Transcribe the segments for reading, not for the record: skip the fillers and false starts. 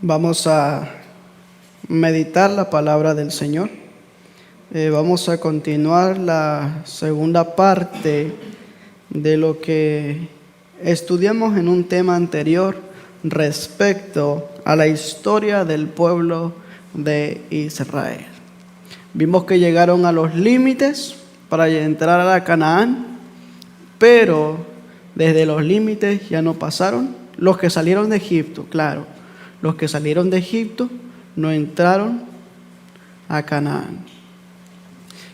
Vamos a meditar la palabra del Señor. Vamos a continuar la segunda parte de lo que estudiamos en un tema anterior respecto a la historia del pueblo de Israel. Vimos que llegaron a los límites para entrar a Canaán, pero desde los límites ya no pasaron. Los que salieron de Egipto, claro, los que salieron de Egipto no entraron a Canaán.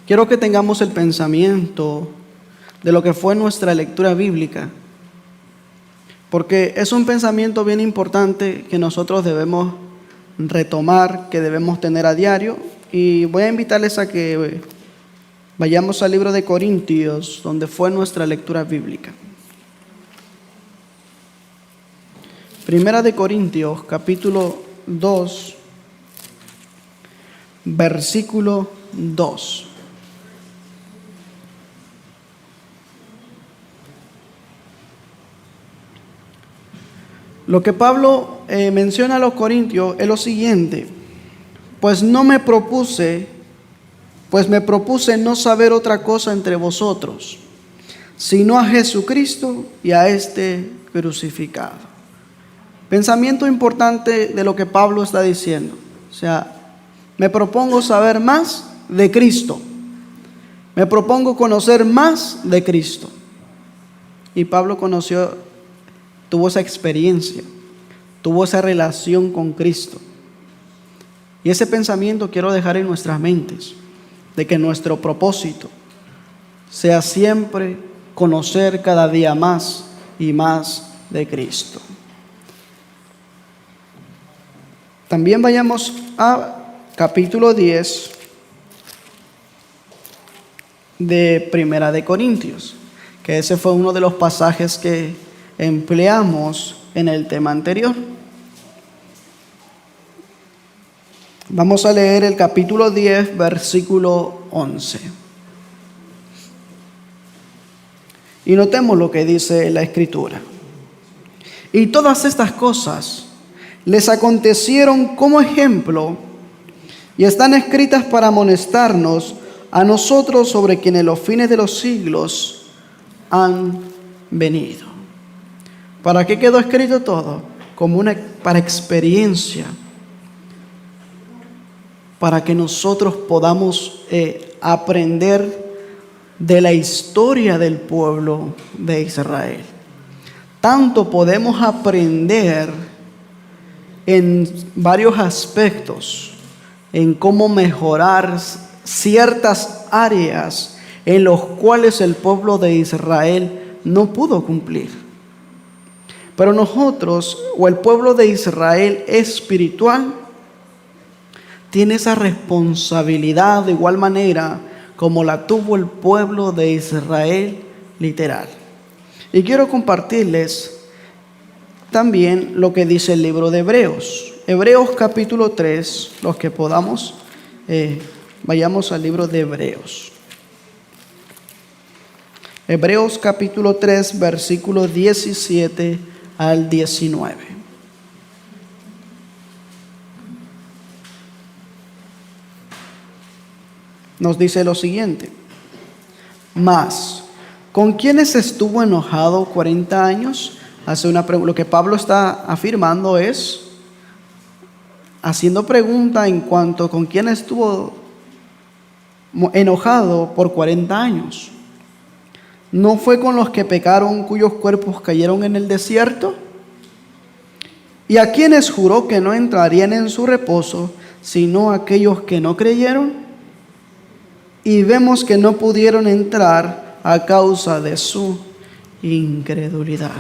Quiero que tengamos el pensamiento de lo que fue nuestra lectura bíblica, porque es un pensamiento bien importante que nosotros debemos retomar, que debemos tener a diario. Y voy a invitarles a que vayamos al libro de Corintios, donde fue nuestra lectura bíblica. Primera de Corintios, capítulo 2, versículo 2. Lo que Pablo menciona a los corintios es lo siguiente: pues me propuse no saber otra cosa entre vosotros, sino a Jesucristo y a este crucificado. Pensamiento importante de lo que Pablo está diciendo. O sea, me propongo saber más de Cristo. Me propongo conocer más de Cristo. Y Pablo tuvo esa experiencia, tuvo esa relación con Cristo. Y ese pensamiento quiero dejar en nuestras mentes, de que nuestro propósito sea siempre conocer cada día más y más de Cristo. También vayamos a capítulo 10 de Primera de Corintios, que ese fue uno de los pasajes que empleamos en el tema anterior. Vamos a leer el capítulo 10, versículo 11. Y notemos lo que dice la Escritura. Y todas estas cosas les acontecieron como ejemplo y están escritas para amonestarnos a nosotros, sobre quienes los fines de los siglos han venido. ¿Para qué quedó escrito todo? Para experiencia, para que nosotros podamos aprender de la historia del pueblo de Israel. Tanto podemos aprender en varios aspectos, en cómo mejorar ciertas áreas en los cuales el pueblo de Israel no pudo cumplir. Pero nosotros, o el pueblo de Israel espiritual, tiene esa responsabilidad de igual manera como la tuvo el pueblo de Israel literal. Y quiero compartirles también lo que dice el libro de Hebreos. Hebreos capítulo 3, los que podamos, vayamos al libro de Hebreos. Hebreos capítulo 3, versículos 17 al 19. Nos dice lo siguiente: mas, ¿con quiénes estuvo enojado 40 años? Hace una pregunta. Lo que Pablo está afirmando es, haciendo pregunta en cuanto con quién estuvo enojado por 40 años. ¿No fue con los que pecaron, cuyos cuerpos cayeron en el desierto? ¿Y a quienes juró que no entrarían en su reposo, sino aquellos que no creyeron? Y vemos que no pudieron entrar a causa de su incredulidad.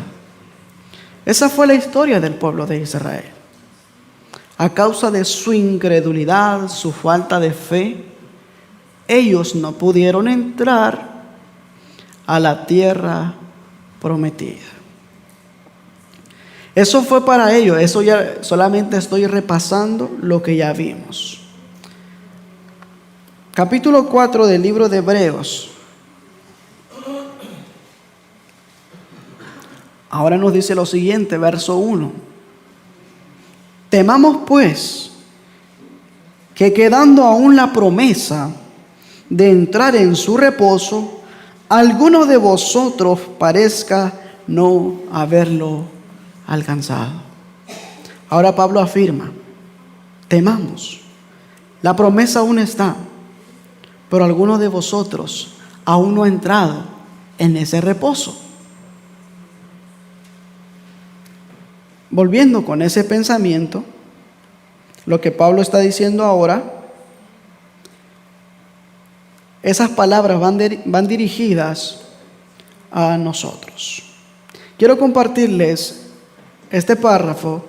Esa fue la historia del pueblo de Israel. A causa de su incredulidad, su falta de fe, ellos no pudieron entrar a la tierra prometida. Eso fue para ellos. Eso ya solamente estoy repasando lo que ya vimos. Capítulo 4 del libro de Hebreos. Ahora nos dice lo siguiente, verso 1. Temamos pues que quedando aún la promesa de entrar en su reposo, alguno de vosotros parezca no haberlo alcanzado. Ahora Pablo afirma, temamos, la promesa aún está, pero alguno de vosotros aún no ha entrado en ese reposo. Volviendo con ese pensamiento, lo que Pablo está diciendo ahora, esas palabras van dirigidas a nosotros. Quiero compartirles este párrafo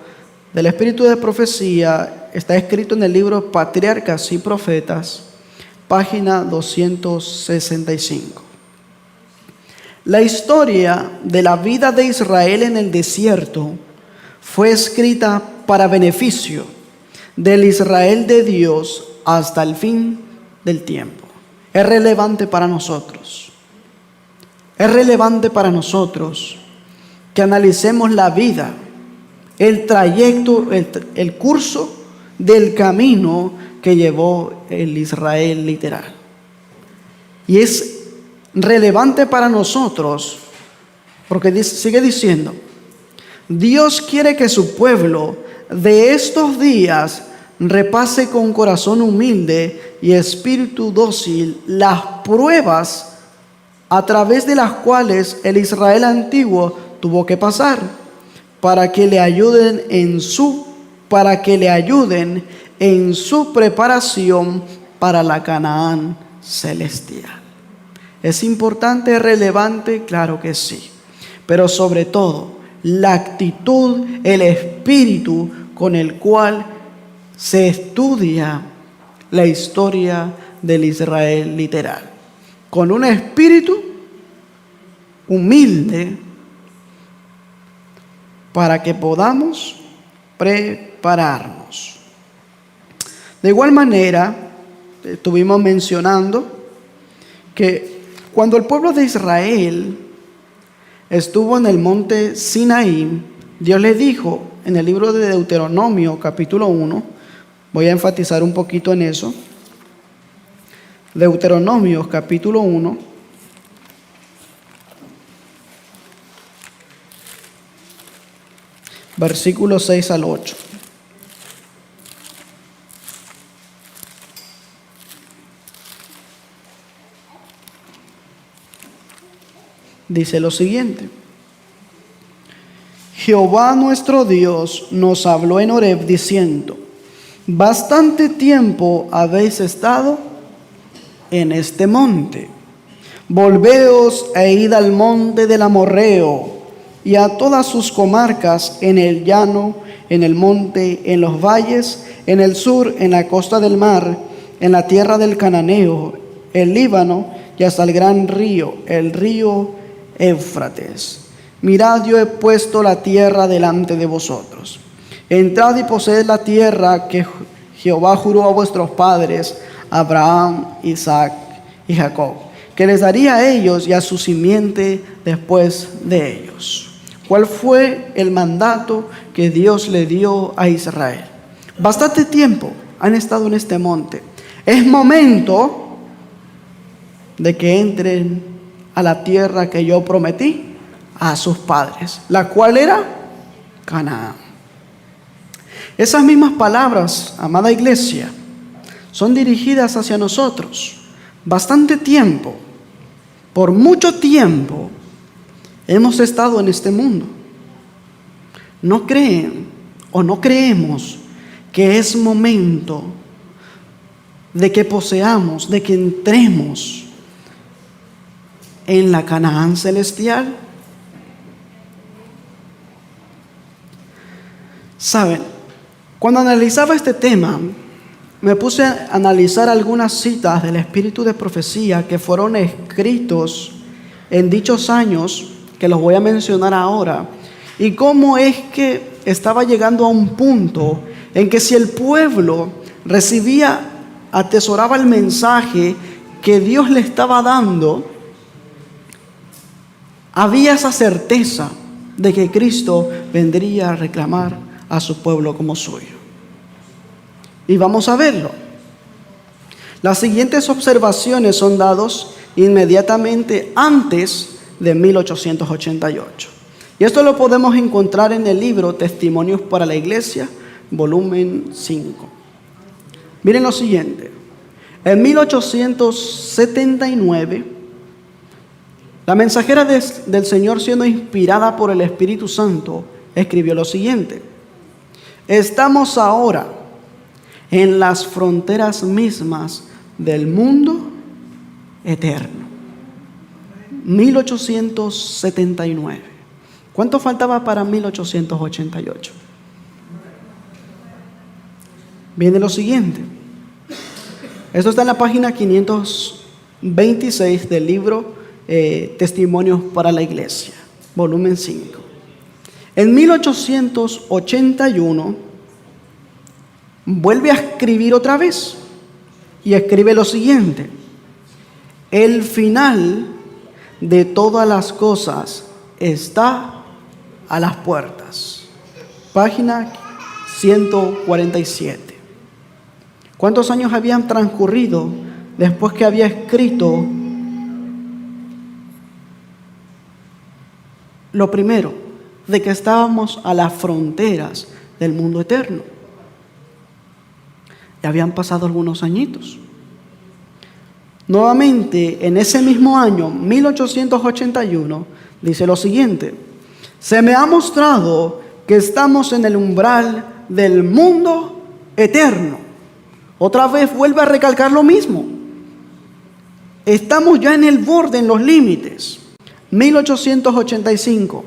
del Espíritu de Profecía. Está escrito en el libro Patriarcas y Profetas, página 265. La historia de la vida de Israel en el desierto fue escrita para beneficio del Israel de Dios hasta el fin del tiempo. Es relevante para nosotros. Es relevante para nosotros que analicemos la vida, el trayecto, el curso del camino que llevó el Israel literal. Y es relevante para nosotros porque sigue diciendo, Dios quiere que su pueblo de estos días repase con corazón humilde y espíritu dócil las pruebas a través de las cuales el Israel antiguo tuvo que pasar para que le ayuden en su preparación para la Canaán celestial. ¿Es importante, relevante? Claro que sí. Pero sobre todo, la actitud, el espíritu con el cual se estudia la historia del Israel literal. Con un espíritu humilde para que podamos prepararnos. De igual manera, estuvimos mencionando que cuando el pueblo de Israel estuvo en el monte Sinaí, Dios le dijo en el libro de Deuteronomio capítulo 1, voy a enfatizar un poquito en eso, Deuteronomio capítulo 1, versículos 6 al 8. Dice lo siguiente: Jehová nuestro Dios nos habló en Horeb diciendo, bastante tiempo habéis estado en este monte. Volveos e id al monte del Amorreo y a todas sus comarcas, en el llano, en el monte, en los valles, en el sur, en la costa del mar, en la tierra del Cananeo, el Líbano y hasta el gran río, el río Éufrates. Mirad, yo he puesto la tierra delante de vosotros. Entrad y poseed la tierra que Jehová juró a vuestros padres, Abraham, Isaac y Jacob, que les daría a ellos y a su simiente después de ellos. ¿Cuál fue el mandato que Dios le dio a Israel? Bastante tiempo han estado en este monte. Es momento de que entren a la tierra que yo prometí a sus padres, la cual era Canaán. Esas mismas palabras, amada iglesia, son dirigidas hacia nosotros. Bastante tiempo, por mucho tiempo, hemos estado en este mundo. ¿No creen o no creemos que es momento de que poseamos, de que entremos en la Canaán celestial? Saben, cuando analizaba este tema, me puse a analizar algunas citas del Espíritu de Profecía que fueron escritos en dichos años, que los voy a mencionar ahora, y cómo es que estaba llegando a un punto en que si el pueblo atesoraba el mensaje que Dios le estaba dando, había esa certeza de que Cristo vendría a reclamar a su pueblo como suyo. Y vamos a verlo. Las siguientes observaciones son dadas inmediatamente antes de 1888. Y esto lo podemos encontrar en el libro Testimonios para la Iglesia, volumen 5. Miren lo siguiente. En 1879, la mensajera del Señor, siendo inspirada por el Espíritu Santo, escribió lo siguiente: estamos ahora en las fronteras mismas del mundo eterno. 1879. ¿Cuánto faltaba para 1888? Viene lo siguiente. Esto está en la página 526 del libro Testimonios para la Iglesia, volumen 5. En 1881 vuelve a escribir otra vez y escribe lo siguiente: el final de todas las cosas está a las puertas. Página 147. ¿Cuántos años habían transcurrido después que había escrito lo primero, de que estábamos a las fronteras del mundo eterno? Ya habían pasado algunos añitos. Nuevamente, en ese mismo año, 1881, dice lo siguiente: se me ha mostrado que estamos en el umbral del mundo eterno. Otra vez vuelve a recalcar lo mismo. Estamos ya en el borde, en los límites. 1885.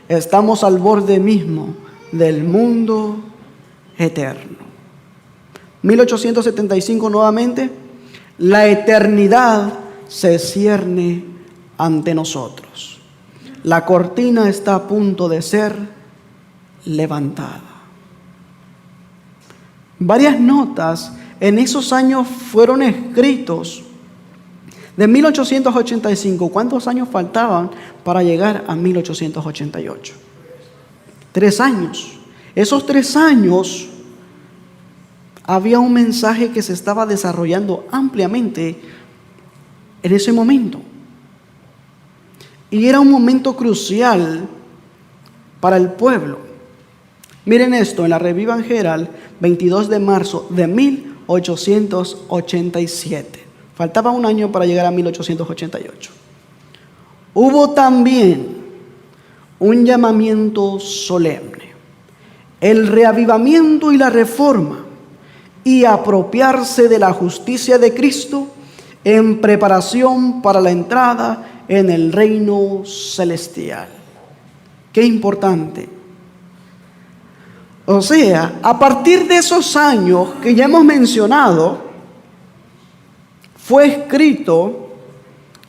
Estamos al borde mismo del mundo eterno. 1875 nuevamente. La eternidad se cierne ante nosotros. La cortina está a punto de ser levantada. Varias notas en esos años fueron escritos. De 1885, ¿cuántos años faltaban para llegar a 1888? 3 años. Esos 3 años había un mensaje que se estaba desarrollando ampliamente en ese momento. Y era un momento crucial para el pueblo. Miren esto, en la Revista Evangelical, 22 de marzo de 1887. Faltaba un año para llegar a 1888. Hubo también un llamamiento solemne: el reavivamiento y la reforma, y apropiarse de la justicia de Cristo en preparación para la entrada en el reino celestial. Qué importante. O sea, a partir de esos años que ya hemos mencionado, fue escrito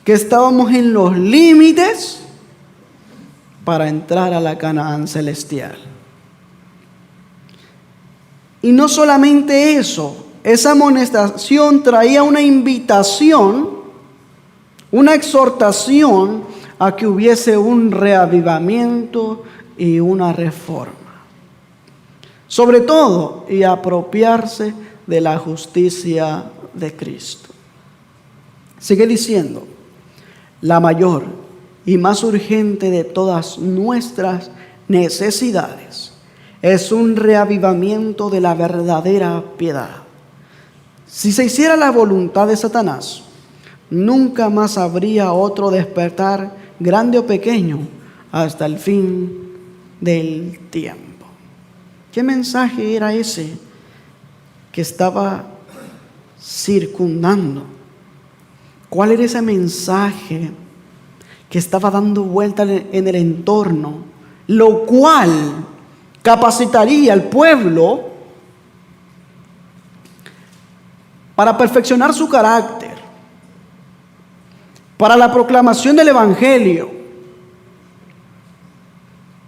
que estábamos en los límites para entrar a la Canaán celestial. Y no solamente eso, esa amonestación traía una invitación, una exhortación a que hubiese un reavivamiento y una reforma. Sobre todo, y apropiarse de la justicia de Cristo. Sigue diciendo: la mayor y más urgente de todas nuestras necesidades es un reavivamiento de la verdadera piedad. Si se hiciera la voluntad de Satanás, nunca más habría otro despertar, grande o pequeño, hasta el fin del tiempo. ¿Qué mensaje era ese que estaba circundando? ¿Cuál era ese mensaje que estaba dando vuelta en el entorno, lo cual capacitaría al pueblo para perfeccionar su carácter, para la proclamación del Evangelio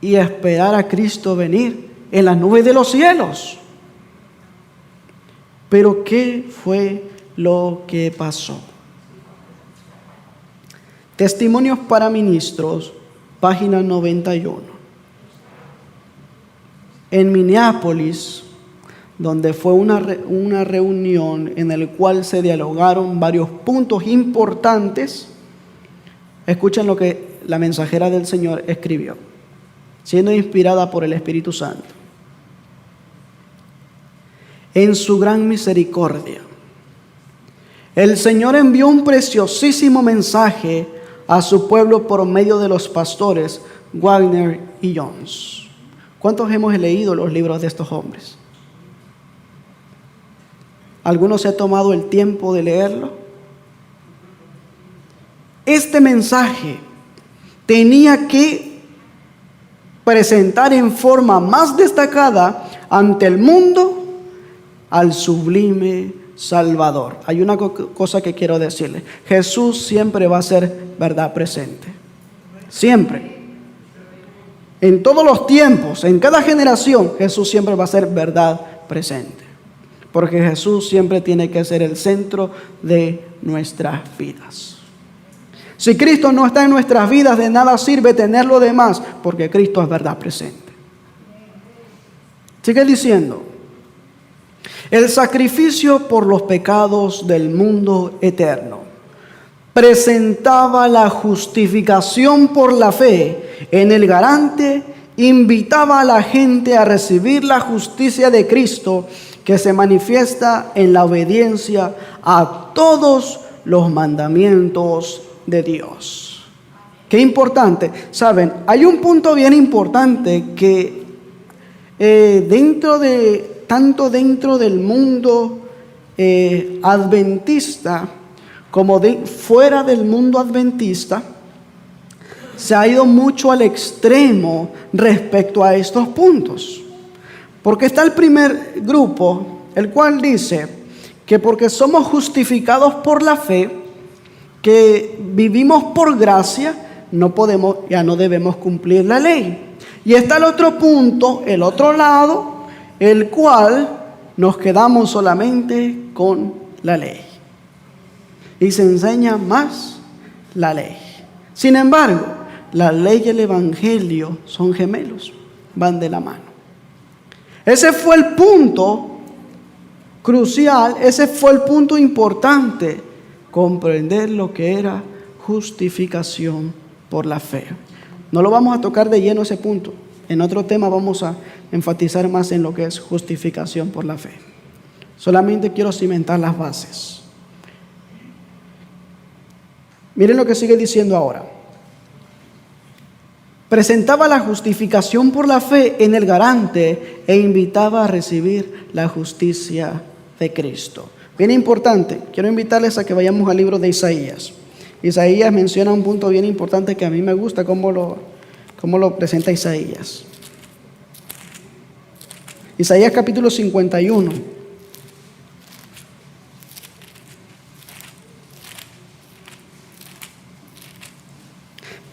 y esperar a Cristo venir en las nubes de los cielos? Pero ¿qué fue lo que pasó? Testimonios para Ministros, página 91. en Minneapolis, donde fue una reunión en la cual se dialogaron varios puntos importantes. Escuchen lo que la mensajera del Señor escribió, siendo inspirada por el Espíritu Santo. En su gran misericordia, el Señor envió un preciosísimo mensaje a su pueblo por medio de los pastores Wagner y Jones. ¿Cuántos hemos leído los libros de estos hombres? ¿Algunos se ha tomado el tiempo de leerlo? Este mensaje tenía que presentar en forma más destacada ante el mundo al sublime Salvador. Hay una cosa que quiero decirle. Jesús siempre va a ser verdad presente. Siempre. En todos los tiempos, en cada generación, Jesús siempre va a ser verdad presente. Porque Jesús siempre tiene que ser el centro de nuestras vidas. Si Cristo no está en nuestras vidas, de nada sirve tenerlo de más, porque Cristo es verdad presente. Sigue diciendo: el sacrificio por los pecados del mundo eterno presentaba la justificación por la fe en el garante, invitaba a la gente a recibir la justicia de Cristo, que se manifiesta en la obediencia a todos los mandamientos de Dios. Qué importante. Saben, hay un punto bien importante que tanto dentro del mundo adventista como fuera del mundo adventista, se ha ido mucho al extremo respecto a estos puntos. Porque está el primer grupo, el cual dice que porque somos justificados por la fe, que vivimos por gracia, ya no debemos cumplir la ley. Y está el otro punto, el otro lado, el cual nos quedamos solamente con la ley. Y se enseña más la ley. Sin embargo, la ley y el evangelio son gemelos, van de la mano. Ese fue el punto crucial, ese fue el punto importante, comprender lo que era justificación por la fe. No lo vamos a tocar de lleno ese punto. En otro tema vamos a enfatizar más en lo que es justificación por la fe. Solamente quiero cimentar las bases. Miren lo que sigue diciendo ahora. Presentaba la justificación por la fe en el garante e invitaba a recibir la justicia de Cristo. Bien importante, quiero invitarles a que vayamos al libro de Isaías. Isaías menciona un punto bien importante que a mí me gusta, cómo lo presenta Isaías. Isaías capítulo 51.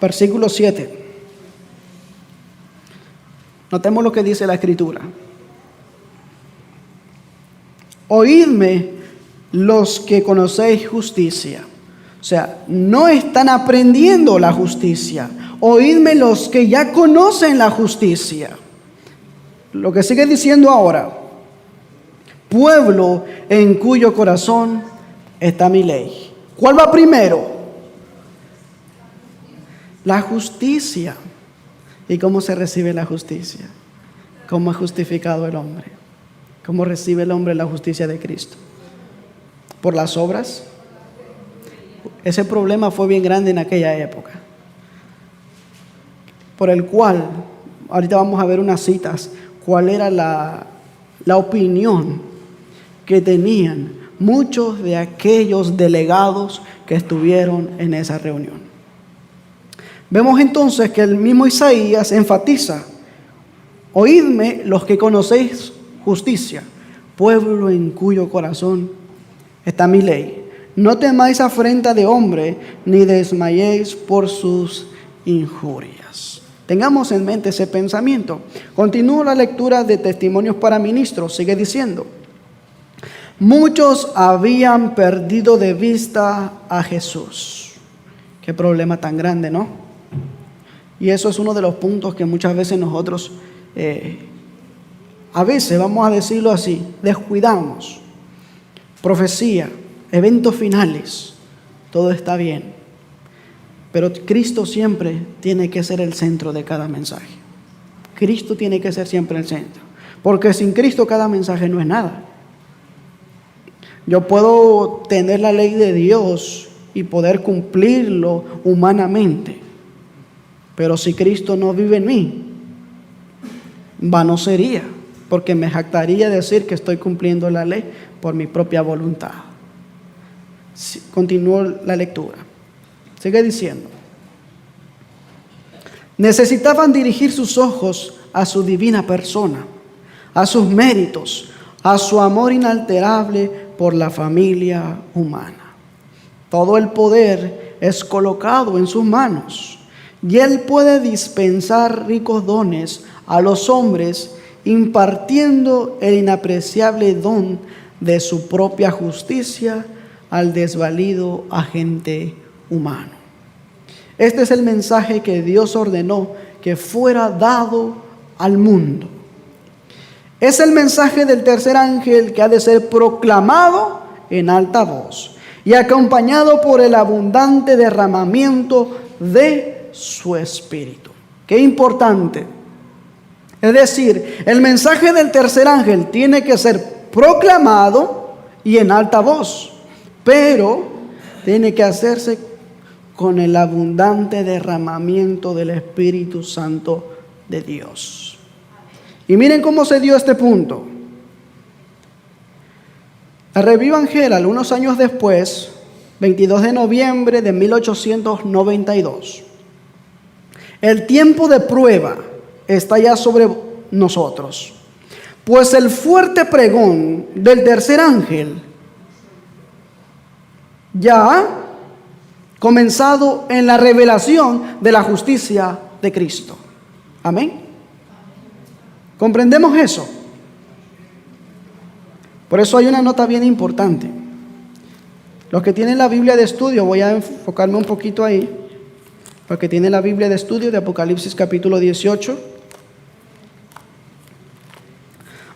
Versículo 7. Notemos lo que dice la Escritura. Oídme los que conocéis justicia. O sea, no están aprendiendo la justicia. Oídme los que ya conocen la justicia. Lo que sigue diciendo ahora: pueblo en cuyo corazón está mi ley. ¿Cuál va primero? La justicia. ¿Y cómo se recibe la justicia? ¿Cómo es justificado el hombre? ¿Cómo recibe el hombre la justicia de Cristo? ¿Por las obras? Ese problema fue bien grande en aquella época, por el cual, ahorita vamos a ver unas citas, cuál era la opinión que tenían muchos de aquellos delegados que estuvieron en esa reunión. Vemos entonces que el mismo Isaías enfatiza: oídme los que conocéis justicia, pueblo en cuyo corazón está mi ley. No temáis afrenta de hombre, ni desmayéis por sus injurias. Tengamos en mente ese pensamiento. Continúo la lectura de Testimonios para Ministros. Sigue diciendo: muchos habían perdido de vista a Jesús. Qué problema tan grande, ¿no? Y eso es uno de los puntos que muchas veces nosotros a veces, vamos a decirlo así, descuidamos. Profecía, eventos finales, todo está bien. Pero Cristo siempre tiene que ser el centro de cada mensaje. Cristo tiene que ser siempre el centro. Porque sin Cristo cada mensaje no es nada. Yo puedo tener la ley de Dios y poder cumplirlo humanamente. Pero si Cristo no vive en mí, vano sería. Porque me jactaría decir que estoy cumpliendo la ley por mi propia voluntad. Continúo la lectura. Sigue diciendo. Necesitaban dirigir sus ojos a su divina persona, a sus méritos, a su amor inalterable por la familia humana. Todo el poder es colocado en sus manos y Él puede dispensar ricos dones a los hombres, impartiendo el inapreciable don de su propia justicia al desvalido agente humano. Este es el mensaje que Dios ordenó que fuera dado al mundo. Es el mensaje del tercer ángel que ha de ser proclamado en alta voz y acompañado por el abundante derramamiento de su espíritu. Qué importante. Es decir, el mensaje del tercer ángel tiene que ser proclamado y en alta voz, pero tiene que hacerse con el abundante derramamiento del Espíritu Santo de Dios. Y miren cómo se dio este punto. La Review and Herald, unos años después, 22 de noviembre de 1892. El tiempo de prueba está ya sobre nosotros, pues el fuerte pregón del tercer ángel ya ha comenzado en la revelación de la justicia de Cristo. Amén. ¿Comprendemos eso? Por eso hay una nota bien importante. Los que tienen la Biblia de estudio, voy a enfocarme un poquito ahí. Los que tienen la Biblia de estudio de Apocalipsis capítulo 18.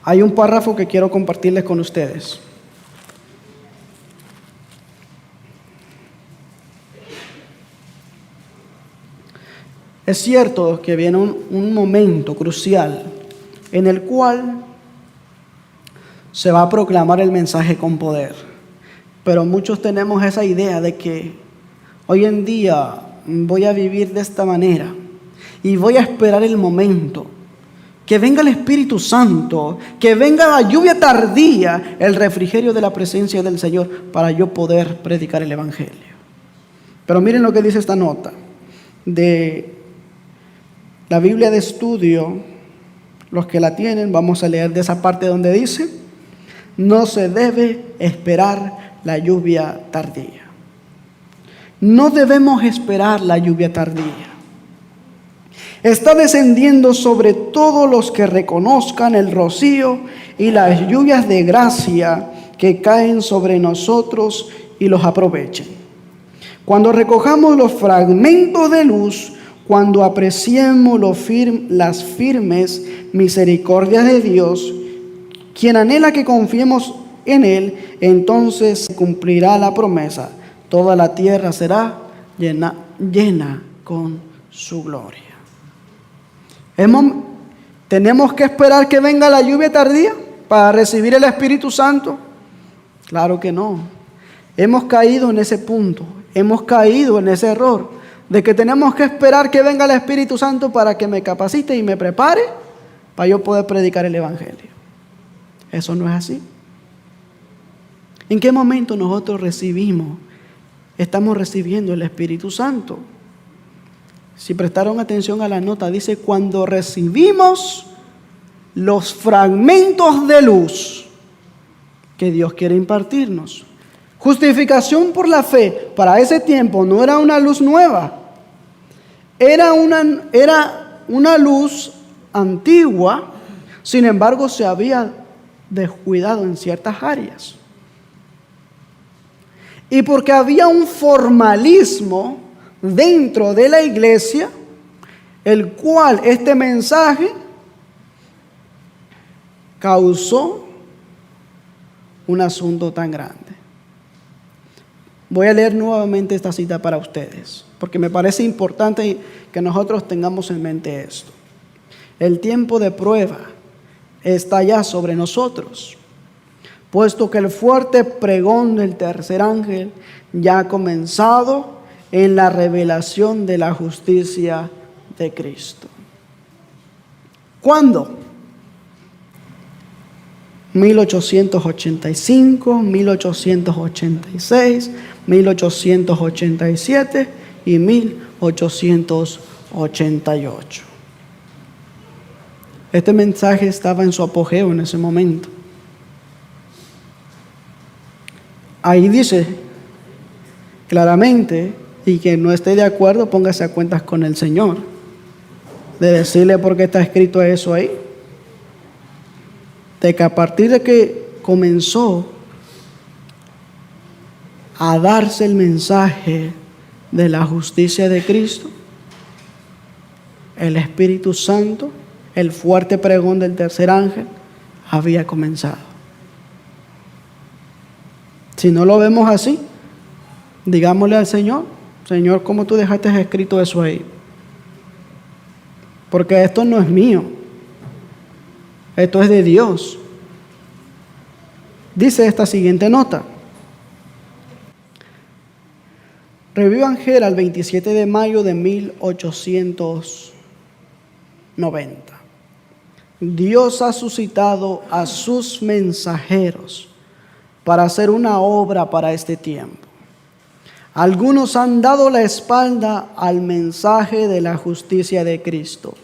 Hay un párrafo que quiero compartirles con ustedes. Es cierto que viene un momento crucial en el cual se va a proclamar el mensaje con poder. Pero muchos tenemos esa idea de que hoy en día voy a vivir de esta manera y voy a esperar el momento que venga el Espíritu Santo, que venga la lluvia tardía, el refrigerio de la presencia del Señor para yo poder predicar el Evangelio. Pero miren lo que dice esta nota de la Biblia de estudio. Los que la tienen, vamos a leer de esa parte donde dice: no se debe esperar la lluvia tardía. No debemos esperar la lluvia tardía. Está descendiendo sobre todos los que reconozcan el rocío y las lluvias de gracia que caen sobre nosotros y los aprovechen. Cuando recojamos los fragmentos de luz, cuando apreciemos las firmes misericordias de Dios, quien anhela que confiemos en Él, entonces se cumplirá la promesa. Toda la tierra será llena con su gloria. ¿Tenemos que esperar que venga la lluvia tardía para recibir el Espíritu Santo? Claro que no. Hemos caído en ese punto, hemos caído en ese error de que tenemos que esperar que venga el Espíritu Santo para que me capacite y me prepare para yo poder predicar el Evangelio. Eso no es así. ¿En qué momento nosotros estamos recibiendo el Espíritu Santo? Si prestaron atención a la nota, dice: cuando recibimos los fragmentos de luz que Dios quiere impartirnos. Justificación por la fe, para ese tiempo no era una luz nueva. Era una luz antigua, sin embargo se había descuidado en ciertas áreas. Y porque había un formalismo dentro de la iglesia, el cual este mensaje causó un asunto tan grande. Voy a leer nuevamente esta cita para ustedes, porque me parece importante que nosotros tengamos en mente esto. El tiempo de prueba está ya sobre nosotros, puesto que el fuerte pregón del tercer ángel ya ha comenzado en la revelación de la justicia de Cristo. ¿Cuándo? 1885, 1886, 1887 y 1888. Este mensaje estaba en su apogeo en ese momento. Ahí dice claramente, y quien no esté de acuerdo, póngase a cuentas con el Señor, de decirle por qué está escrito eso ahí. De que a partir de que comenzó a darse el mensaje de la justicia de Cristo, el Espíritu Santo, el fuerte pregón del tercer ángel, había comenzado. Si no lo vemos así, digámosle al Señor: Señor, ¿cómo tú dejaste escrito eso ahí? Porque esto no es mío, esto es de Dios. Dice esta siguiente nota. Review and Herald, 27 de mayo de 1890. Dios ha suscitado a sus mensajeros para hacer una obra para este tiempo. Algunos han dado la espalda al mensaje de la justicia de Cristo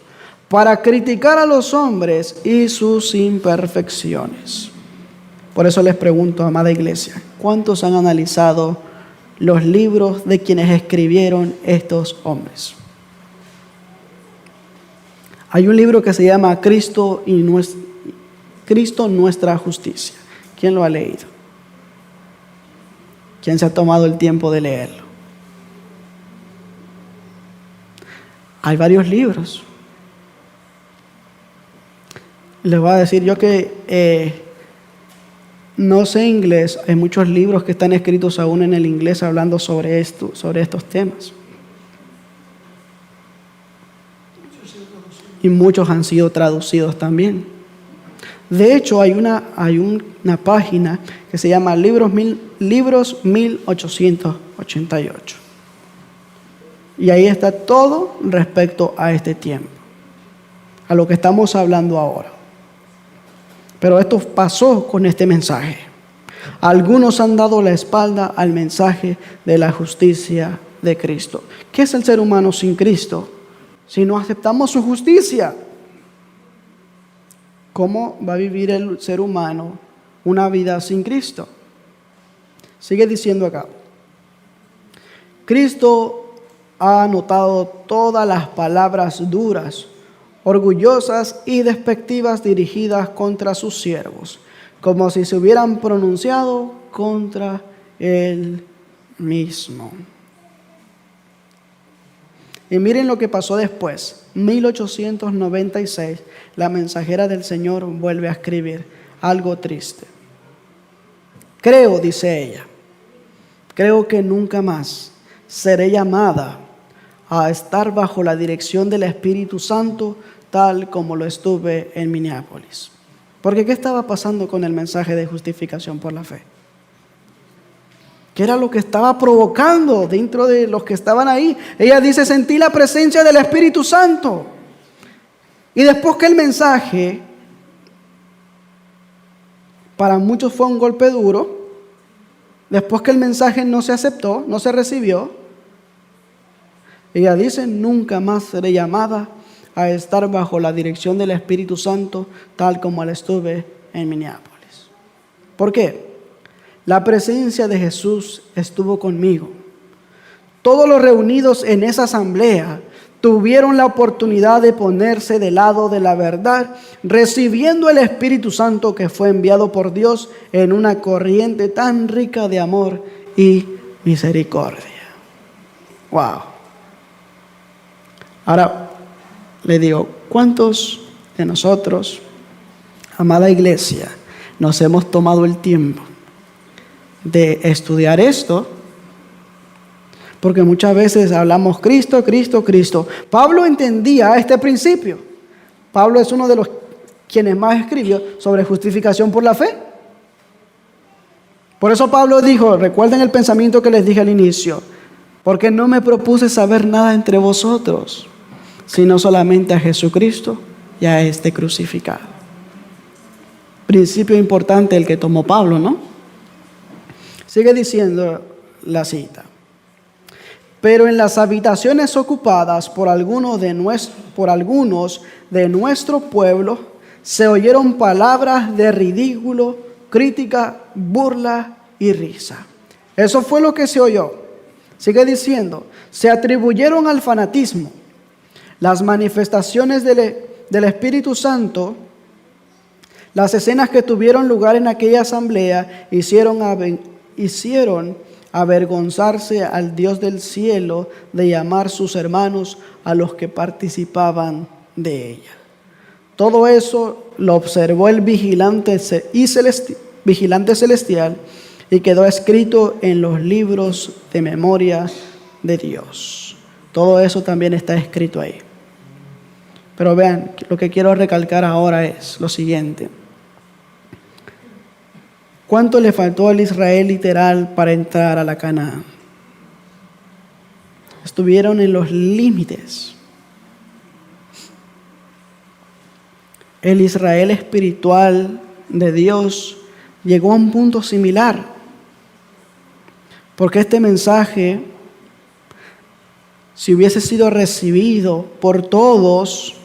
para criticar a los hombres y sus imperfecciones. Por eso les pregunto, amada iglesia, ¿cuántos han analizado los libros de quienes escribieron estos hombres? Hay un libro que se llama Cristo nuestra justicia. ¿Quién lo ha leído? ¿Quién se ha tomado el tiempo de leerlo? Hay varios libros. Les voy a decir yo que no sé inglés. Hay muchos libros que están escritos aún en el inglés hablando sobre estos temas. Y muchos han sido traducidos también. De hecho, hay una página que se llama Libros 1888. Y ahí está todo respecto a este tiempo, a lo que estamos hablando ahora. Pero esto pasó con este mensaje. Algunos han dado la espalda al mensaje de la justicia de Cristo. ¿Qué es el ser humano sin Cristo? Si no aceptamos su justicia, ¿cómo va a vivir el ser humano una vida sin Cristo? Sigue diciendo acá. Cristo ha anotado todas las palabras duras, orgullosas y despectivas dirigidas contra sus siervos, como si se hubieran pronunciado contra él mismo. Y miren lo que pasó después. 1896, la mensajera del Señor vuelve a escribir algo triste. Creo, dice ella, creo que nunca más seré llamada a estar bajo la dirección del Espíritu Santo tal como lo estuve en Minneapolis. Porque ¿qué estaba pasando con el mensaje de justificación por la fe? ¿Qué era lo que estaba provocando dentro de los que estaban ahí? Ella dice: sentí la presencia del Espíritu Santo. Y después que el mensaje para muchos fue un golpe duro, después que el mensaje no se aceptó, no se recibió, ella dice: nunca más seré llamada a estar bajo la dirección del Espíritu Santo tal como la estuve en Minneapolis. ¿Por qué? La presencia de Jesús estuvo conmigo. Todos los reunidos en esa asamblea tuvieron la oportunidad de ponerse del lado de la verdad, recibiendo el Espíritu Santo que fue enviado por Dios en una corriente tan rica de amor y misericordia. Wow. Ahora le digo, ¿cuántos de nosotros amada iglesia, nos hemos tomado el tiempo de estudiar esto, porque muchas veces hablamos Cristo, Cristo, Cristo. Pablo entendía este principio. Pablo es uno de los quienes más escribió sobre justificación por la fe. Por eso Pablo dijo, recuerden el pensamiento que les dije al inicio, porque no me propuse saber nada entre vosotros, sino solamente a Jesucristo y a este crucificado. Principio importante el que tomó Pablo, ¿no? Sigue diciendo la cita. Pero en las habitaciones ocupadas por algunos de nuestro pueblo se oyeron palabras de ridículo, crítica, burla y risa. Eso fue lo que se oyó. Sigue diciendo, se atribuyeron al fanatismo las manifestaciones del Espíritu Santo. Las escenas que tuvieron lugar en aquella asamblea hicieron avergonzarse al Dios del cielo de llamar sus hermanos a los que participaban de ella. Todo eso lo observó el vigilante celestial y quedó escrito en los libros de memoria de Dios. Todo eso también está escrito ahí. Pero vean, lo que quiero recalcar ahora es lo siguiente. ¿Cuánto le faltó al Israel literal para entrar a la Canaán? Estuvieron en los límites. El Israel espiritual de Dios llegó a un punto similar. Porque este mensaje, si hubiese sido recibido por todos,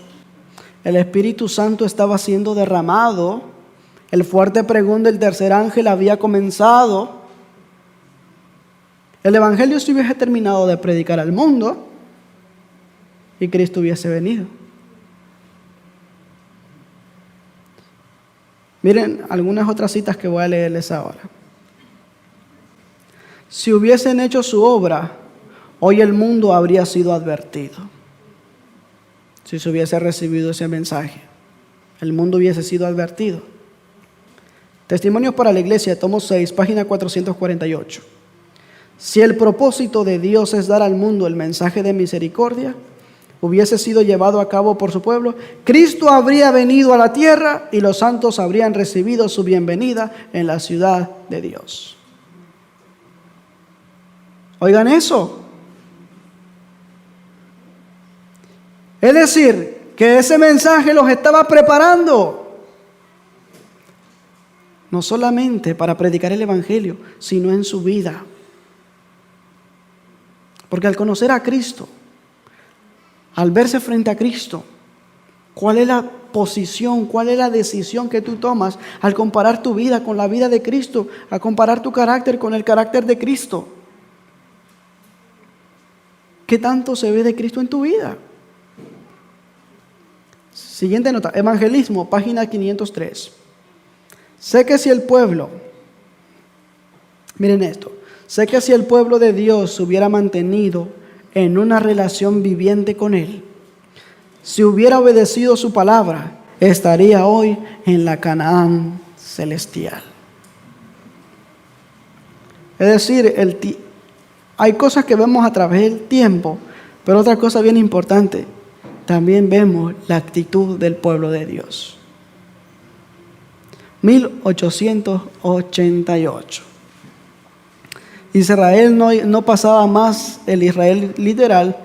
el Espíritu Santo estaba siendo derramado. El fuerte pregón del tercer ángel había comenzado. El evangelio se hubiese terminado de predicar al mundo y Cristo hubiese venido. Miren algunas otras citas que voy a leerles ahora. Si hubiesen hecho su obra, hoy el mundo habría sido advertido. Si se hubiese recibido ese mensaje, el mundo hubiese sido advertido. Testimonios para la Iglesia, tomo 6, página 448. Si el propósito de Dios es dar al mundo el mensaje de misericordia, hubiese sido llevado a cabo por su pueblo, Cristo habría venido a la tierra y los santos habrían recibido su bienvenida en la ciudad de Dios. Oigan eso. Es decir, que ese mensaje los estaba preparando. No solamente para predicar el evangelio, sino en su vida. Porque al conocer a Cristo, al verse frente a Cristo, ¿cuál es la posición, cuál es la decisión que tú tomas al comparar tu vida con la vida de Cristo, a comparar tu carácter con el carácter de Cristo? ¿Qué tanto se ve de Cristo en tu vida? Siguiente nota, Evangelismo, página 503. Sé que si el pueblo, miren esto, sé que si el pueblo de Dios se hubiera mantenido en una relación viviente con Él, si hubiera obedecido su palabra, estaría hoy en la Canaán celestial. Es decir, hay cosas que vemos a través del tiempo, pero otra cosa bien importante, también vemos la actitud del pueblo de Dios. 1888. Israel no pasaba más, el Israel literal,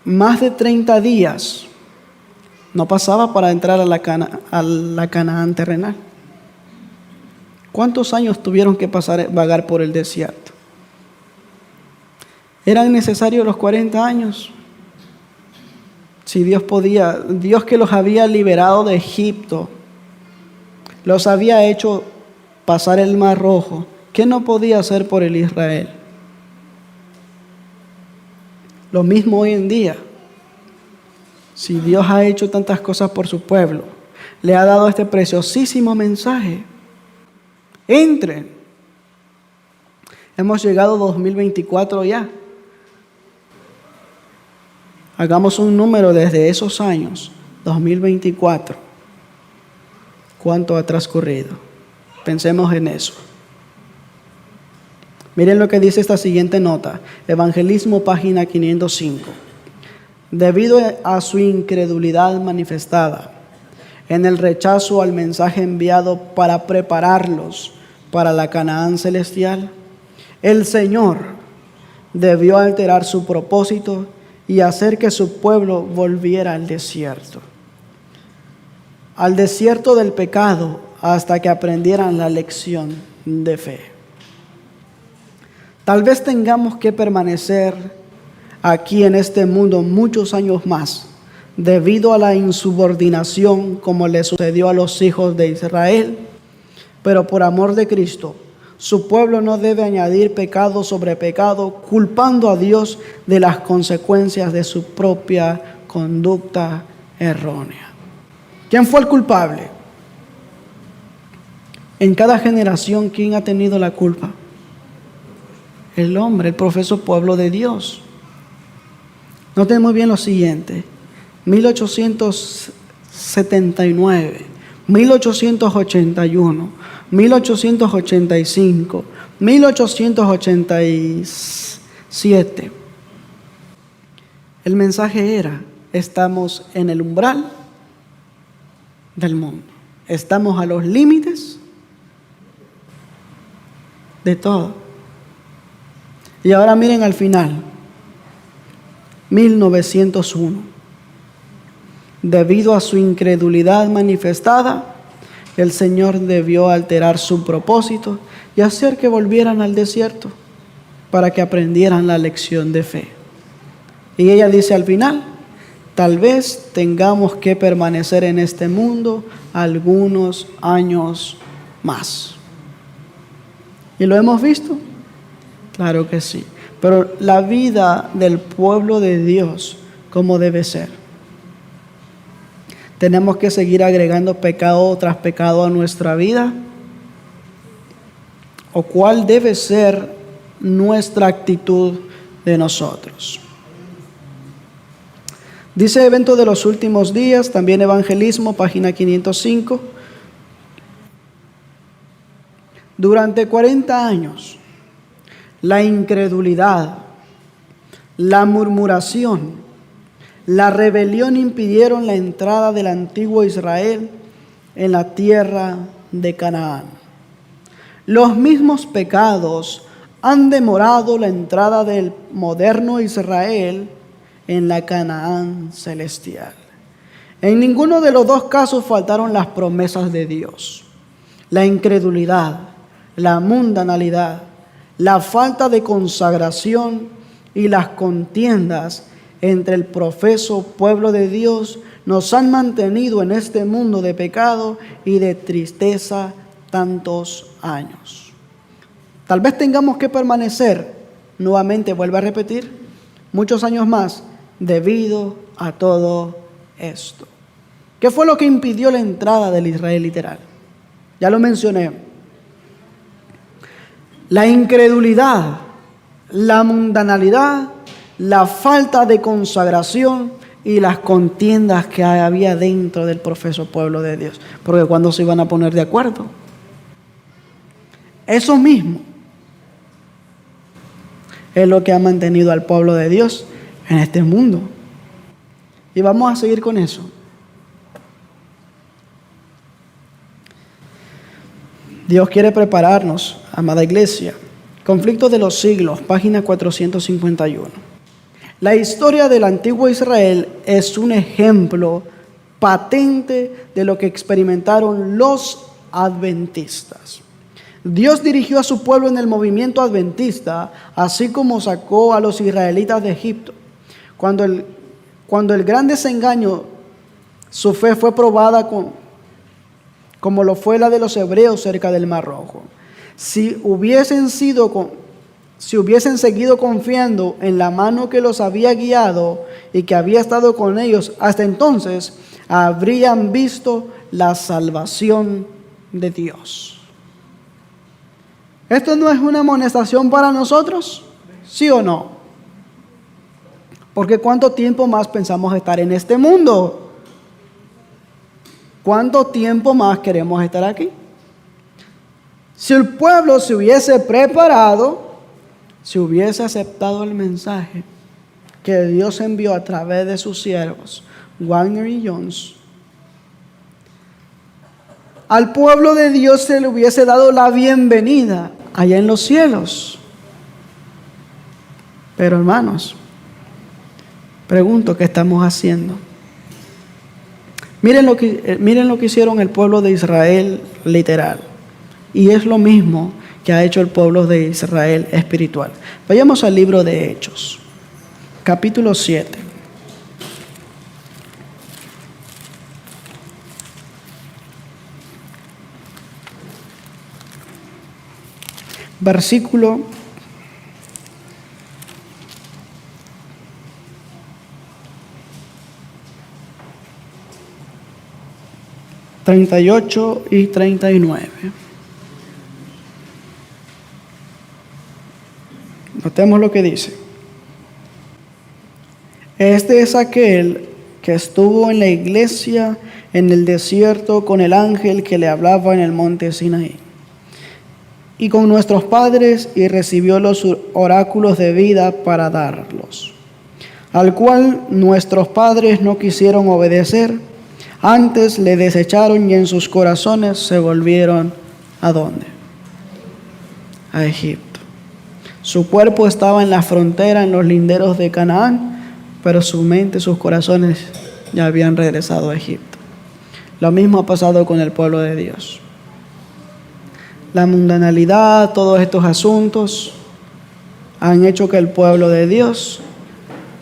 más de 30 días. No pasaba para entrar a la Canaán terrenal. ¿Cuántos años tuvieron que vagar por el desierto? ¿Eran necesarios los 40 años? Si Dios podía, Dios que los había liberado de Egipto, los había hecho pasar el Mar Rojo, ¿qué no podía hacer por el Israel? Lo mismo hoy en día. Si Dios ha hecho tantas cosas por su pueblo, le ha dado este preciosísimo mensaje. Entren. Hemos llegado a 2024 ya. Hagamos un número desde esos años, 2024. cuánto ha transcurrido. Pensemos en eso. Miren lo que dice esta siguiente nota. Evangelismo, página 505. Debido a su incredulidad manifestada en el rechazo al mensaje enviado para prepararlos para la Canaán celestial, el Señor debió alterar su propósito y hacer que su pueblo volviera al desierto del pecado, hasta que aprendieran la lección de fe. Tal vez tengamos que permanecer aquí en este mundo muchos años más, debido a la insubordinación como le sucedió a los hijos de Israel, pero por amor de Cristo, su pueblo no debe añadir pecado sobre pecado, culpando a Dios de las consecuencias de su propia conducta errónea. ¿Quién fue el culpable? En cada generación, ¿quién ha tenido la culpa? El hombre, el profeso pueblo de Dios. Noten muy bien lo siguiente: 1879, 1881, 1885, 1887. El mensaje era: estamos en el umbral del mundo. Estamos a los límites de todo. Y ahora miren al final, 1901. Debido a su incredulidad manifestada, el Señor debió alterar su propósito y hacer que volvieran al desierto para que aprendieran la lección de fe. Y ella dice al final: tal vez tengamos que permanecer en este mundo algunos años más. ¿Y lo hemos visto? Claro que sí. Pero la vida del pueblo de Dios, ¿cómo debe ser? ¿Tenemos que seguir agregando pecado tras pecado a nuestra vida? ¿O cuál debe ser nuestra actitud de nosotros? Dice Evento de los Últimos Días, también Evangelismo, página 505. Durante 40 años, la incredulidad, la murmuración, la rebelión impidieron la entrada del antiguo Israel en la tierra de Canaán. Los mismos pecados han demorado la entrada del moderno Israel en la Canaán celestial. En ninguno de los dos casos faltaron las promesas de Dios. La incredulidad, la mundanalidad, la falta de consagración y las contiendas entre el profeso pueblo de Dios nos han mantenido en este mundo de pecado y de tristeza tantos años. Tal vez tengamos que permanecer, nuevamente vuelvo a repetir, muchos años más debido a todo esto. ¿Qué fue lo que impidió la entrada del Israel literal? Ya lo mencioné. La incredulidad, la mundanalidad, la falta de consagración y las contiendas que había dentro del profeso pueblo de Dios. Porque ¿cuándo se iban a poner de acuerdo? Eso mismo es lo que ha mantenido al pueblo de Dios en este mundo. Y vamos a seguir con eso. Dios quiere prepararnos, amada iglesia. Conflicto de los siglos, página 451. La historia del antiguo Israel es un ejemplo patente de lo que experimentaron los adventistas. Dios dirigió a su pueblo en el movimiento adventista, así como sacó a los israelitas de Egipto. Cuando el gran desengaño, su fe fue probada como lo fue la de los hebreos cerca del Mar Rojo. Si hubiesen seguido confiando en la mano que los había guiado y que había estado con ellos hasta entonces, habrían visto la salvación de Dios. ¿Esto no es una amonestación para nosotros? ¿Sí o no? Porque ¿cuánto tiempo más pensamos estar en este mundo? ¿Cuánto tiempo más queremos estar aquí? Si el pueblo se hubiese preparado, si hubiese aceptado el mensaje que Dios envió a través de sus siervos, Wagner y Jones, al pueblo de Dios se le hubiese dado la bienvenida allá en los cielos. Pero hermanos, pregunto, ¿qué estamos haciendo? Miren lo que hicieron el pueblo de Israel literal. Y es lo mismo que ha hecho el pueblo de Israel espiritual. Vayamos al libro de Hechos, capítulo 7. Versículo 38 y 39. Notemos lo que dice. Este es aquel que estuvo en la iglesia en el desierto con el ángel que le hablaba en el monte Sinaí, y con nuestros padres, y recibió los oráculos de vida para darlos, al cual nuestros padres no quisieron obedecer, antes le desecharon y en sus corazones se volvieron ¿a dónde? A Egipto. Su cuerpo estaba en la frontera, en los linderos de Canaán, pero su mente, sus corazones ya habían regresado a Egipto. Lo mismo ha pasado con el pueblo de Dios. La mundanalidad, todos estos asuntos han hecho que el pueblo de Dios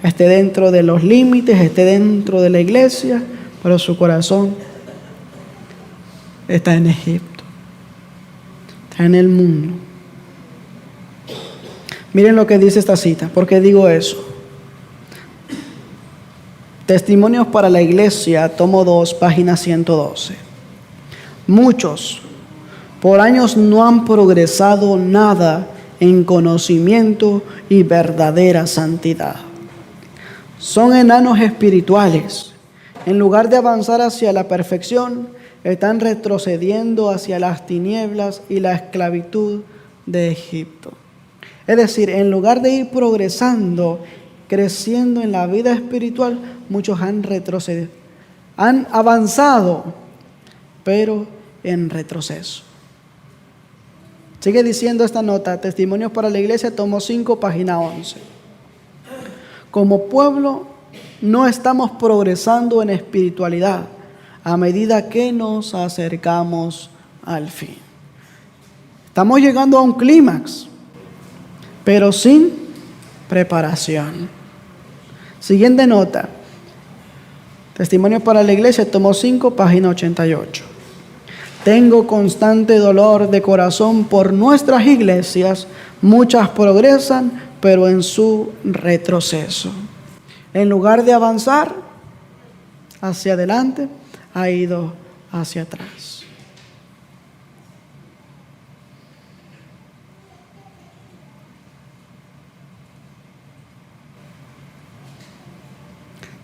esté dentro de los límites, esté dentro de la iglesia, pero su corazón está en Egipto, está en el mundo. Miren lo que dice esta cita. ¿Por qué digo eso? Testimonios para la Iglesia, tomo 2, página 112. Muchos por años no han progresado nada en conocimiento y verdadera santidad. Son enanos espirituales. En lugar de avanzar hacia la perfección, están retrocediendo hacia las tinieblas y la esclavitud de Egipto. Es decir, en lugar de ir progresando, creciendo en la vida espiritual, muchos han retrocedido. Han avanzado, pero en retroceso. Sigue diciendo esta nota, Testimonios para la Iglesia, tomo 5, página 11. Como pueblo, no estamos progresando en espiritualidad a medida que nos acercamos al fin. Estamos llegando a un clímax, pero sin preparación. Siguiente nota. Testimonios para la Iglesia, tomo 5, página 88. Tengo constante dolor de corazón por nuestras iglesias. Muchas progresan, pero en su retroceso. En lugar de avanzar hacia adelante, ha ido hacia atrás.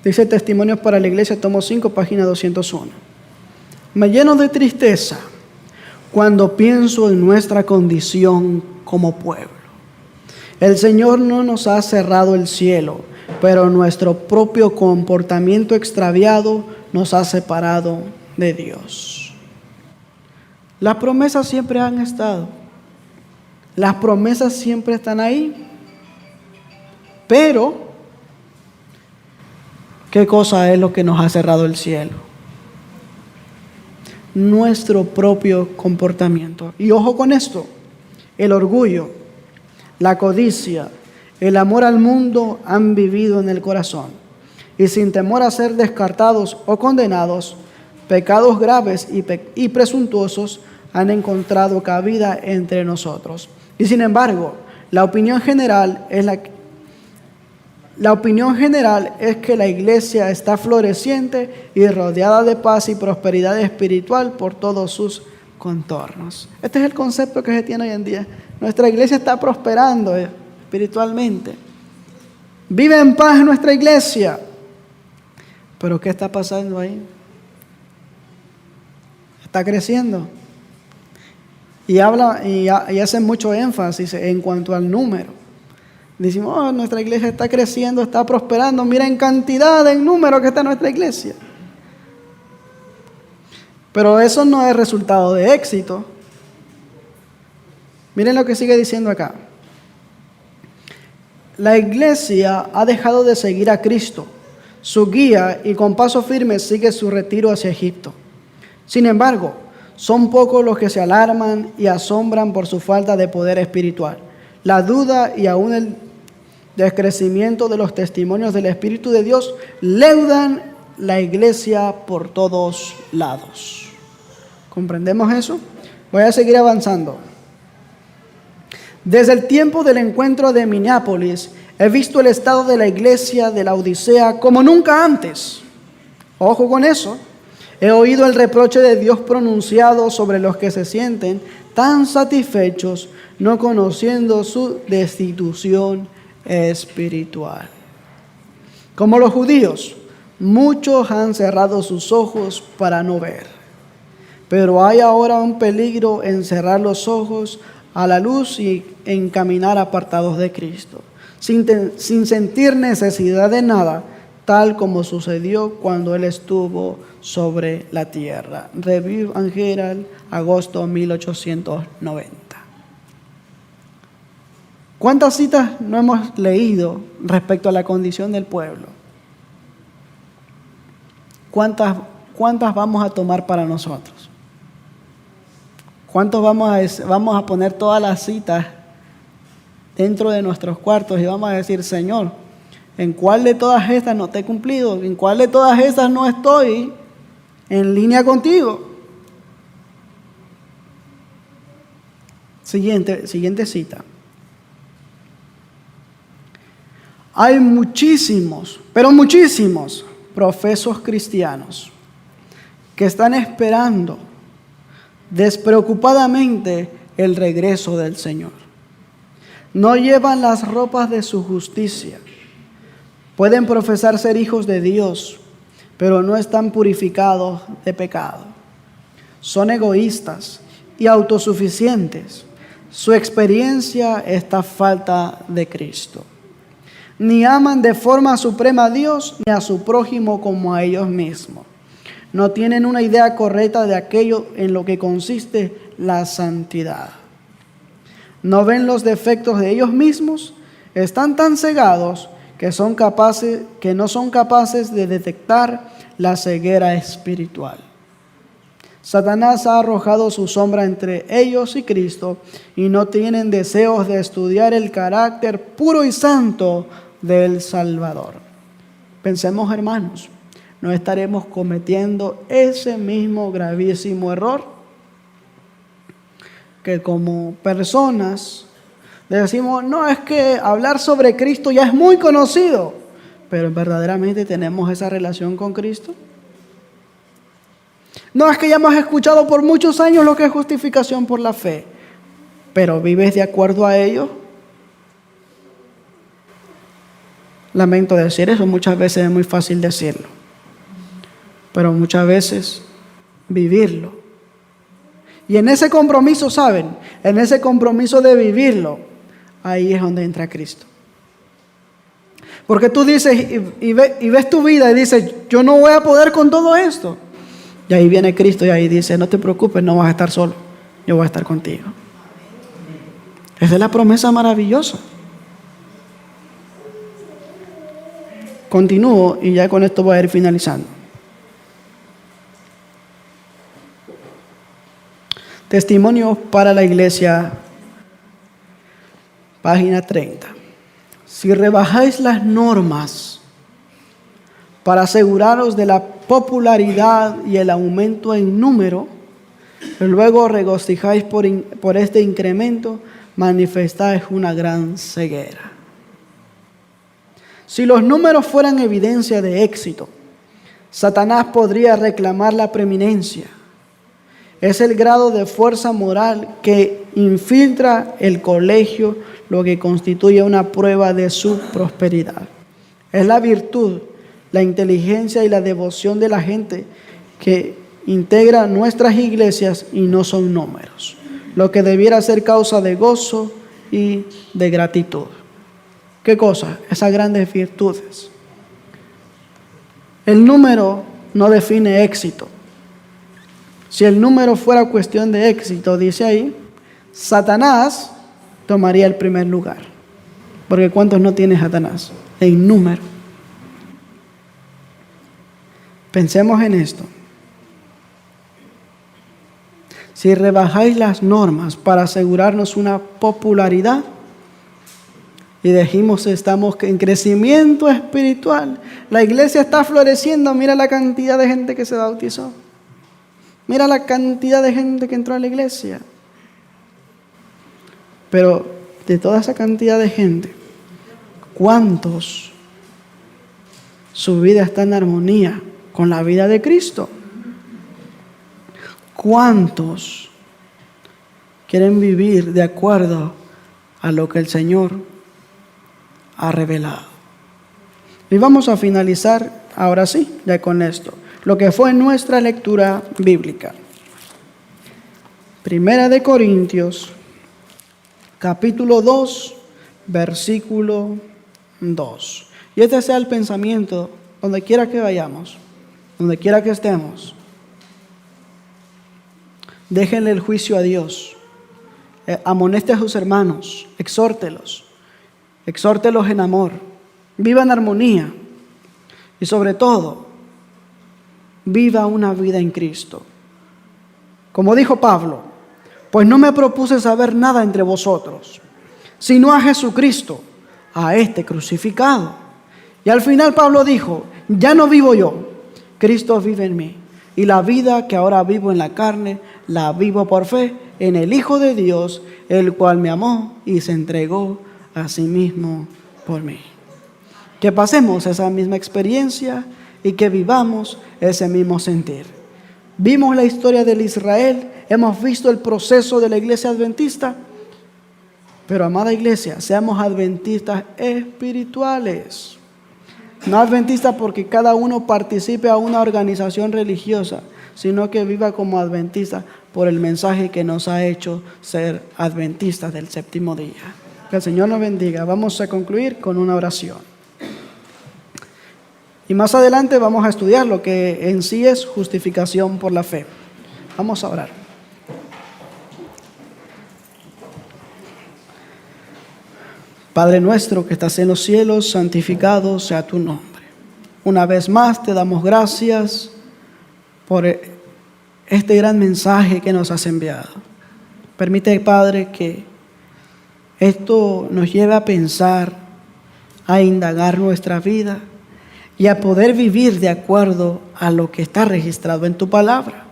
Dice Testimonios para la Iglesia, tomo 5, página 201. Me lleno de tristeza cuando pienso en nuestra condición como pueblo. El Señor no nos ha cerrado el cielo, pero nuestro propio comportamiento extraviado nos ha separado de Dios. Las promesas siempre han estado. Las promesas siempre están ahí. Pero, ¿qué cosa es lo que nos ha cerrado el cielo? Nuestro propio comportamiento. Y ojo con esto, el orgullo, la codicia, el amor al mundo han vivido en el corazón. Y sin temor a ser descartados o condenados, pecados graves y presuntuosos han encontrado cabida entre nosotros. Y sin embargo, la opinión general es que la iglesia está floreciente y rodeada de paz y prosperidad espiritual por todos sus contornos. Este es el concepto que se tiene hoy en día. Nuestra iglesia está prosperando espiritualmente. Vive en paz nuestra iglesia. Pero ¿qué está pasando ahí? está creciendo. Y hacen mucho énfasis en cuanto al número. Decimos, oh, nuestra iglesia está creciendo, está prosperando. Mira en cantidad, en número que está nuestra iglesia. Pero eso no es resultado de éxito. Miren lo que sigue diciendo acá. La iglesia ha dejado de seguir a Cristo, su guía, y con paso firme sigue su retiro hacia Egipto. Sin embargo, son pocos los que se alarman y asombran por su falta de poder espiritual. La duda y aún el descrecimiento de los testimonios del Espíritu de Dios leudan la iglesia por todos lados. ¿Comprendemos eso? Voy a seguir avanzando. Desde el tiempo del encuentro de Minneapolis, he visto el estado de la iglesia de la Odisea como nunca antes. Ojo con eso. He oído el reproche de Dios pronunciado sobre los que se sienten tan satisfechos, no conociendo su destitución espiritual. Como los judíos, muchos han cerrado sus ojos para no ver. Pero hay ahora un peligro en cerrar los ojos a la luz y en caminar apartados de Cristo, sin sentir necesidad de nada, tal como sucedió cuando Él estuvo sobre la tierra. Review and Herald, agosto 1890. ¿Cuántas citas no hemos leído respecto a la condición del pueblo? ¿Cuántas vamos a tomar para nosotros? ¿Cuántos vamos a poner todas las citas dentro de nuestros cuartos y vamos a decir, Señor, ¿en cuál de todas estas no te he cumplido? ¿En cuál de todas estas no estoy en línea contigo? Siguiente cita. Hay muchísimos, pero muchísimos profesos cristianos que están esperando despreocupadamente el regreso del Señor. No llevan las ropas de su justicia. Pueden profesar ser hijos de Dios, pero no están purificados de pecado. Son egoístas y autosuficientes. Su experiencia está falta de Cristo. Ni aman de forma suprema a Dios ni a su prójimo como a ellos mismos. No tienen una idea correcta de aquello en lo que consiste la santidad. No ven los defectos de ellos mismos, están tan cegados que no son capaces de detectar la ceguera espiritual. Satanás ha arrojado su sombra entre ellos y Cristo y no tienen deseos de estudiar el carácter puro y santo del Salvador. Pensemos, hermanos, ¿no estaremos cometiendo ese mismo gravísimo error? Que como personas decimos, no, es que hablar sobre Cristo ya es muy conocido, pero ¿verdaderamente tenemos esa relación con Cristo? No, es que ya hemos escuchado por muchos años lo que es justificación por la fe, pero ¿vives de acuerdo a ello? Lamento decir eso, muchas veces es muy fácil decirlo, pero muchas veces vivirlo. Y en ese compromiso, ¿saben? En ese compromiso de vivirlo, ahí es donde entra Cristo. Porque tú dices y ves tu vida y dices, yo no voy a poder con todo esto. Y ahí viene Cristo y ahí dice, no te preocupes, no vas a estar solo, yo voy a estar contigo. Esa es la promesa maravillosa. Continúo y ya con esto voy a ir finalizando. Testimonios para la iglesia, página 30. Si rebajáis las normas para aseguraros de la popularidad y el aumento en número, luego regocijáis por este incremento, manifestáis una gran ceguera. Si los números fueran evidencia de éxito, Satanás podría reclamar la preeminencia. Es el grado de fuerza moral que infiltra el colegio, lo que constituye una prueba de su prosperidad. Es la virtud, la inteligencia y la devoción de la gente integra nuestras iglesias y no son números, lo que debiera ser causa de gozo y de gratitud. ¿Qué cosa? Esas grandes virtudes. El número no define éxito. Si el número fuera cuestión de éxito, dice ahí, Satanás tomaría el primer lugar. Porque ¿cuántos no tiene Satanás? En número. Pensemos en esto. Si rebajáis las normas para asegurarnos una popularidad y dijimos estamos en crecimiento espiritual, la iglesia está floreciendo, mira la cantidad de gente que se bautizó, mira la cantidad de gente que entró a la iglesia. Pero de toda esa cantidad de gente, ¿cuántos su vida está en armonía con la vida de Cristo? ¿Cuántos quieren vivir de acuerdo a lo que el Señor ha revelado? Y vamos a finalizar ahora sí, ya con esto, lo que fue nuestra lectura bíblica. Primera de Corintios, capítulo 2, versículo 2. Y este sea el pensamiento donde quiera que vayamos, donde quiera que estemos. Déjenle el juicio a Dios. Amoneste a sus hermanos, exhórtelos en amor, viva en armonía y sobre todo, viva una vida en Cristo. Como dijo Pablo, pues no me propuse saber nada entre vosotros, sino a Jesucristo, a este crucificado. Y al final Pablo dijo, ya no vivo yo, Cristo vive en mí. Y la vida que ahora vivo en la carne, la vivo por fe en el Hijo de Dios, el cual me amó y se entregó a sí mismo por mí. Que pasemos esa misma experiencia y que vivamos ese mismo sentir. Vimos la historia del Israel, hemos visto el proceso de la iglesia adventista, pero amada iglesia, seamos adventistas espirituales. No adventistas porque cada uno participe a una organización religiosa, sino que viva como adventista por el mensaje que nos ha hecho ser adventistas del séptimo día. Que el Señor nos bendiga. Vamos a concluir con una oración. Y más adelante vamos a estudiar lo que en sí es justificación por la fe. Vamos a orar. Padre nuestro que estás en los cielos, santificado sea tu nombre. Una vez más te damos gracias por este gran mensaje que nos has enviado. Permite, Padre, que esto nos lleve a pensar, a indagar nuestra vida y a poder vivir de acuerdo a lo que está registrado en tu palabra.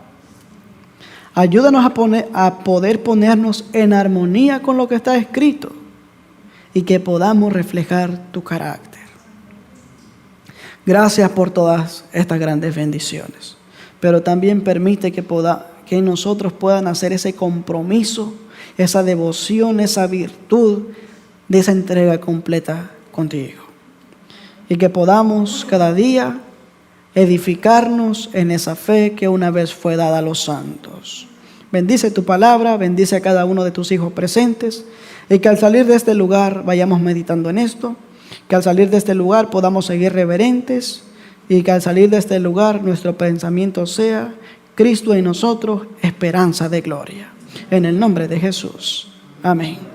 Ayúdanos a poder ponernos en armonía con lo que está escrito y que podamos reflejar tu carácter. Gracias por todas estas grandes bendiciones, pero también permite que nosotros puedan hacer ese compromiso, esa devoción, esa virtud de esa entrega completa contigo. Y que podamos cada día edificarnos en esa fe que una vez fue dada a los santos. Bendice tu palabra, bendice a cada uno de tus hijos presentes, y que al salir de este lugar vayamos meditando en esto, que al salir de este lugar podamos seguir reverentes, y que al salir de este lugar nuestro pensamiento sea Cristo en nosotros, esperanza de gloria. En el nombre de Jesús. Amén.